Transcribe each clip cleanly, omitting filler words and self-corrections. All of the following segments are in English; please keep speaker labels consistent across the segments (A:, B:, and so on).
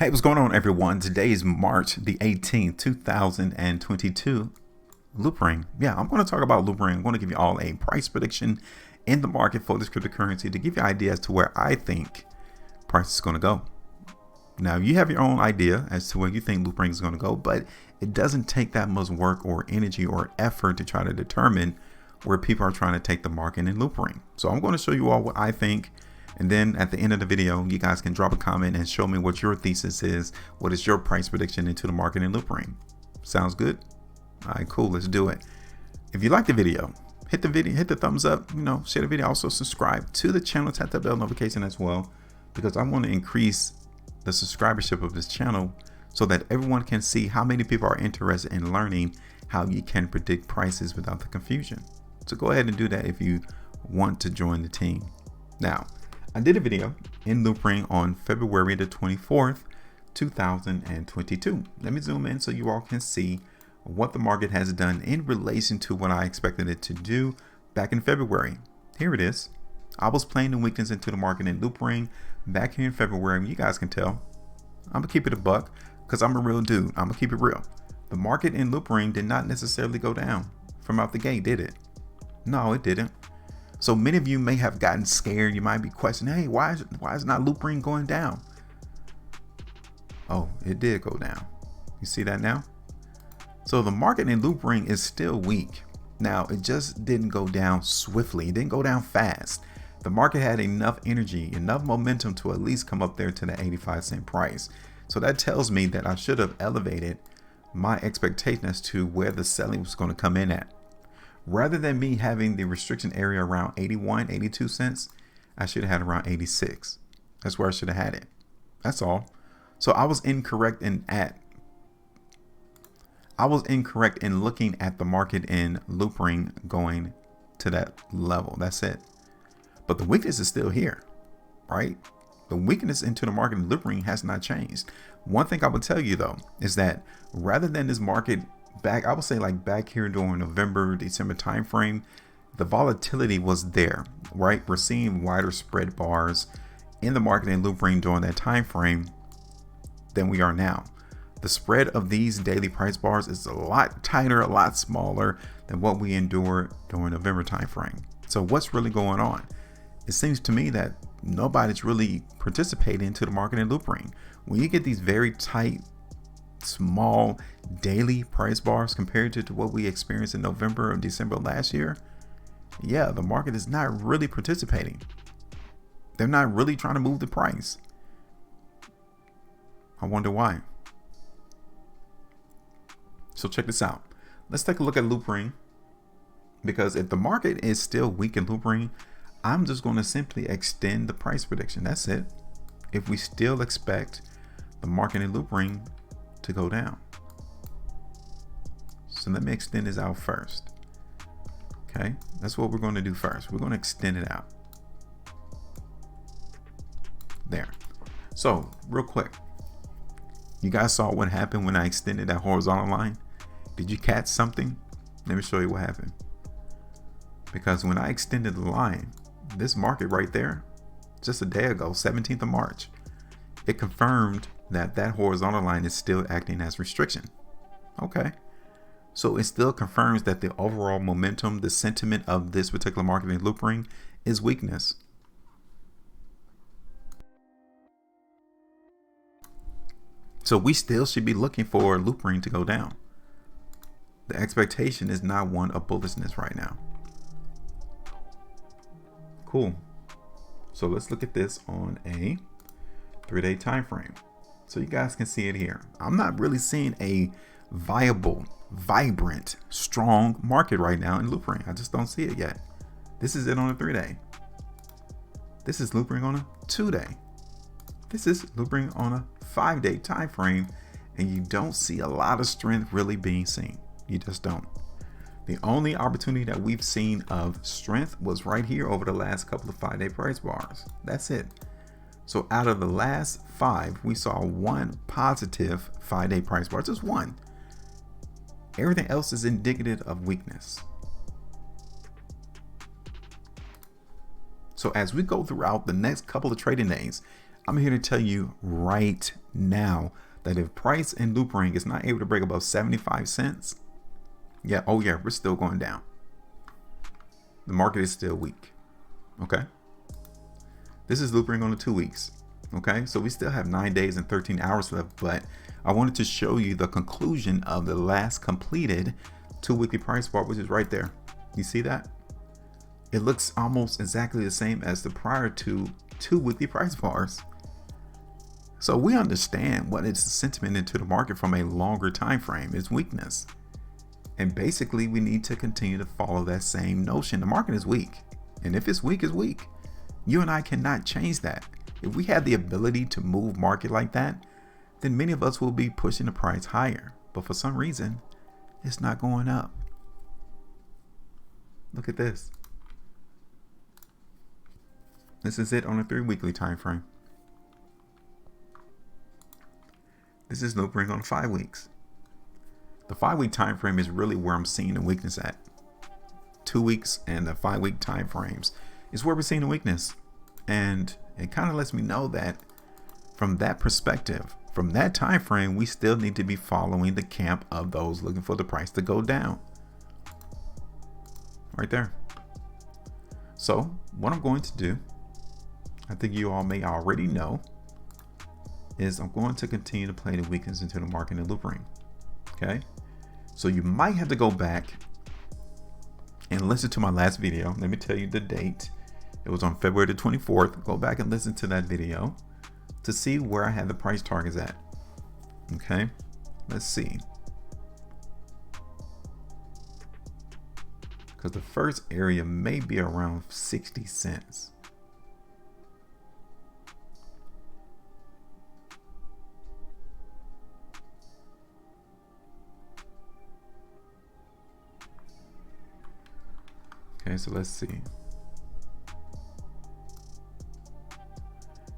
A: Hey, what's going on, everyone? Today is March the 18th, 2022. Loopring. Yeah, I'm going to talk about Loopring. I'm going to give you all a price prediction in the market for this cryptocurrency to give you ideas as to where I think price is going to go. Now, you have your own idea as to where you think Loopring is going to go, but it doesn't take that much work or energy or effort to try to determine where people are trying to take the market in Loopring. So I'm going to show you all what I think. And then at the end of the video, you guys can drop a comment and show me what your thesis is. What is your price prediction into the market in Loopring? Sounds good? All right, cool. Let's do it. If you like the video, hit the thumbs up, share the video. Also subscribe to the channel, tap that bell notification as well, because I want to increase the subscribership of this channel so that everyone can see how many people are interested in learning how you can predict prices without the confusion. So go ahead and do that if you want to join the team. Now, I did a video in Loopring on February the 24th, 2022. Let me zoom in so you all can see what the market has done in relation to what I expected it to do back in February. Here it is. I was playing the weakness into the market in Loopring back here in February. You guys can tell. I'm gonna keep it a buck because I'm a real dude. I'm gonna keep it real. The market in Loopring did not necessarily go down from out the gate, did it? No, it didn't. So many of you may have gotten scared. You might be questioning, hey, why is not Loopring going down? Oh, it did go down. You see that now? So the market in Loopring is still weak. Now, it just didn't go down swiftly. It didn't go down fast. The market had enough energy, enough momentum to at least come up there to the 85-cent price. So that tells me that I should have elevated my expectation as to where the selling was going to come in at. Rather than me having the restriction area around 81, 82 cents, I should have had around 86. That's where I should have had it. That's all. So I was incorrect in looking at the market in Loopring going to that level. That's it. But the weakness is still here, right? The weakness into the market in Loopring has not changed. One thing I would tell you though is that rather than this market back, I would say like back here during November, December timeframe, the volatility was there, right? We're seeing wider spread bars in the market in Loopring during that time frame than we are now. The spread of these daily price bars is a lot tighter, a lot smaller than what we endured during November timeframe. So what's really going on? It seems to me that nobody's really participating into the market in Loopring. When you get these very tight, small daily price bars compared to what we experienced in November or December last year, yeah, the market is not really participating. They're not really trying to move the price. I wonder why. So check this out. Let's take a look at Loopring, because if the market is still weak in Loopring, I'm just going to simply extend the price prediction. That's it. If we still expect the market in Loopring to go down. So let me extend this out first. Okay, that's what we're going to do first. We're going to extend it out. There. So real quick, you guys saw what happened when I extended that horizontal line? Did you catch something? Let me show you what happened. Because when I extended the line, this market right there, just a day ago, 17th of March, it confirmed that that horizontal line is still acting as restriction. Okay. So it still confirms that the overall momentum, the sentiment of this particular market in Loopring is weakness. So we still should be looking for Loopring to go down. The expectation is not one of bullishness right now. Cool. So let's look at this on a 3-day time frame. So you guys can see it here. I'm not really seeing a viable, vibrant, strong market right now in Loopring. I just don't see it yet. This is it on a 3-day. This is Loopring on a 2-day. This is Loopring on a 5-day time frame, and you don't see a lot of strength really being seen. You just don't. The only opportunity that we've seen of strength was right here over the last couple of 5-day price bars. That's it. So out of the last 5, we saw one positive 5-day price bar, just one. Everything else is indicative of weakness. So as we go throughout the next couple of trading days, I'm here to tell you right now that if price in Loopring is not able to break above 75 cents, we're still going down. The market is still weak. Okay. This is Loopring on the 2 weeks. Okay. So we still have 9 days and 13 hours left, but I wanted to show you the conclusion of the last completed 2 weekly price bar, which is right there. You see that? It looks almost exactly the same as the prior to 2 weekly price bars. So we understand what is the sentiment into the market from a longer time frame is weakness. And basically we need to continue to follow that same notion. The market is weak. And if it's weak, it's weak. You and I cannot change that. If we had the ability to move market like that, then many of us will be pushing the price higher. But for some reason, it's not going up. Look at this. This is it on a 3 weekly time frame. This is Loopring on 5 weeks. The 5 week time frame is really where I'm seeing the weakness at. 2 weeks and the 5 week time frames is where we're seeing the weakness. And it kind of lets me know that from that perspective, from that time frame, we still need to be following the camp of those looking for the price to go down. Right there. So what I'm going to do, I think you all may already know, is I'm going to continue to play the weakness into the market in Loopring. Okay. So you might have to go back and listen to my last video. Let me tell you the date. It was on February the 24th. Go back and listen to that video to see where I had the price targets at. Okay. Let's see. Because the first area may be around 60 cents. Okay, so let's see.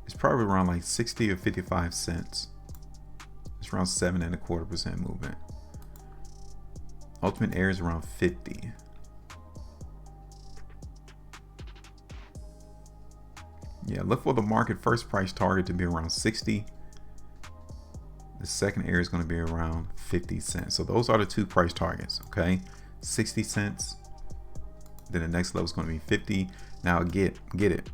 A: It's probably around like 60 or 55 cents. It's around 7.25% movement. Ultimate area is around 50. Yeah, look for the market first price target to be around 60. The second area is going to be around 50 cents. So those are the two price targets, okay? 60 cents. Then the next level is going to be 50. Now get it.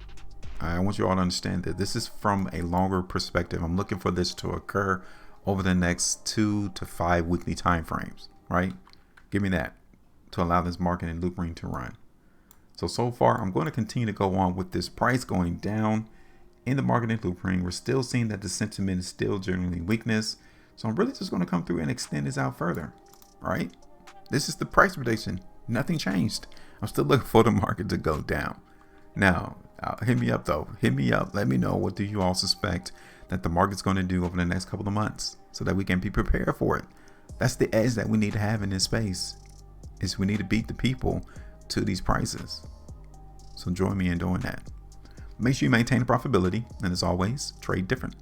A: I want you all to understand that this is from a longer perspective. I'm looking for this to occur over the next 2 to 5 weekly time frames, right? Give me that to allow this market and Loopring to run. So far, I'm going to continue to go on with this price going down in the market and Loopring. We're still seeing that the sentiment is still generally weakness. So I'm really just going to come through and extend this out further, right? This is the price prediction. Nothing changed. I'm still looking for the market to go down. Now, hit me up though. Hit me up. Let me know, what do you all suspect that the market's going to do over the next couple of months so that we can be prepared for it. That's the edge that we need to have in this space, is we need to beat the people to these prices. So join me in doing that. Make sure you maintain profitability, and as always, trade different.